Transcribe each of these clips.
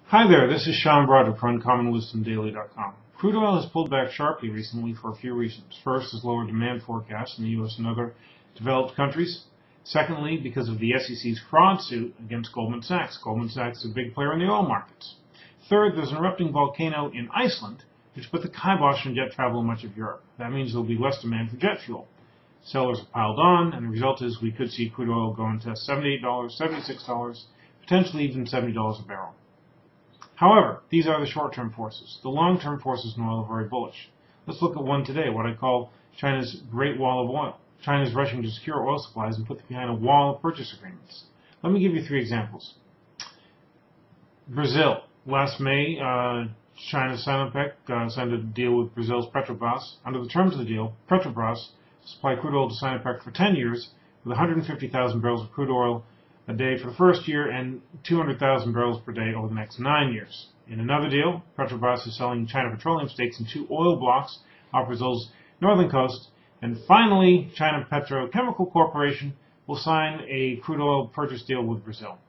Hi there, this is Sean Brodrick from UncommonWisdomDaily.com. Crude oil has pulled back sharply recently for a few reasons. First is lower demand forecasts in the U.S. and other developed countries. Secondly, because of the SEC's fraud suit against Goldman Sachs. Goldman Sachs is a big player in the oil markets. Third, there's an erupting volcano in Iceland, which put the kibosh on jet travel in much of Europe. That means there will be less demand for jet fuel. Sellers have piled on, and the result is we could see crude oil going to $78, $76, potentially even $70 a barrel. However, these are the short-term forces. The long-term forces in oil are very bullish. Let's look at one today, what I call China's Great Wall of Oil. China is rushing to secure oil supplies and put behind a wall of purchase agreements. Let me give you three examples. Brazil. Last May, China's Sinopec signed a deal with Brazil's Petrobras. Under the terms of the deal, Petrobras supplied crude oil to Sinopec for 10 years with 150,000 barrels of crude oil a day for the first year and 200,000 barrels per day over the next 9 years. In another deal, Petrobras is selling China Petroleum stakes in 2 oil blocks off Brazil's northern coast. And finally, China Petrochemical Corporation will sign a crude oil purchase deal with Brazil.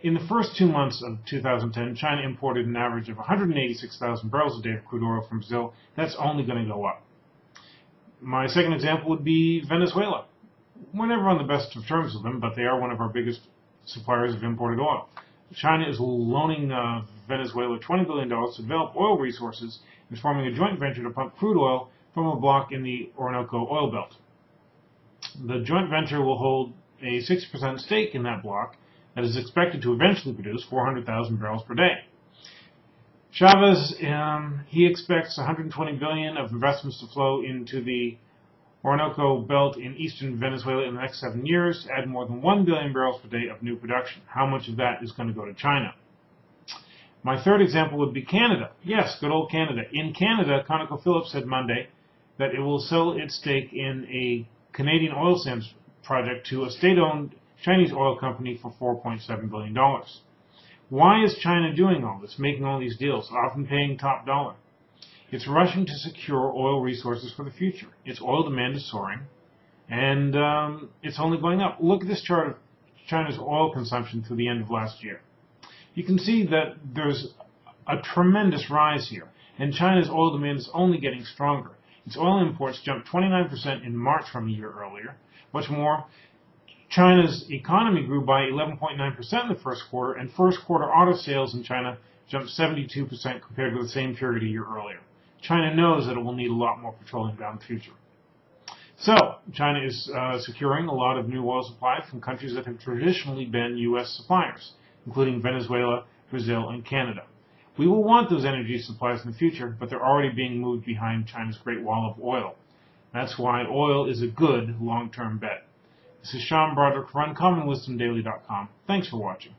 In the first 2 months of 2010, China imported an average of 186,000 barrels a day of crude oil from Brazil. That's only going to go up. My second example would be Venezuela. We're never on the best of terms with them, but they are one of our biggest suppliers of imported oil. China is loaning Venezuela $20 billion to develop oil resources and is forming a joint venture to pump crude oil from a block in the Orinoco oil belt. The joint venture will hold a 60% stake in that block that is expected to eventually produce 400,000 barrels per day. Chavez, he expects $120 billion of investments to flow into the Orinoco belt in eastern Venezuela in the next 7 years, add more than 1 billion barrels per day of new production. How much of that is going to go to China? My third example would be Canada. Yes, good old Canada. In Canada, ConocoPhillips said Monday that it will sell its stake in a Canadian oil sands project to a state-owned Chinese oil company for $4.7 billion. Why is China doing all this, making all these deals, often paying top dollar? It's rushing to secure oil resources for the future. Its oil demand is soaring, and it's only going up. Look at this chart of China's oil consumption through the end of last year. You can see that there's a tremendous rise here, and China's oil demand is only getting stronger. Its oil imports jumped 29% in March from a year earlier. What's more, China's economy grew by 11.9% in the first quarter, and first quarter auto sales in China jumped 72% compared to the same period a year earlier. China knows that it will need a lot more petroleum down the future. So, China is securing a lot of new oil supply from countries that have traditionally been U.S. suppliers, including Venezuela, Brazil, and Canada. We will want those energy supplies in the future, but they're already being moved behind China's Great Wall of Oil. That's why oil is a good long-term bet. This is Sean Brodrick for UncommonWisdomDaily.com. Thanks for watching.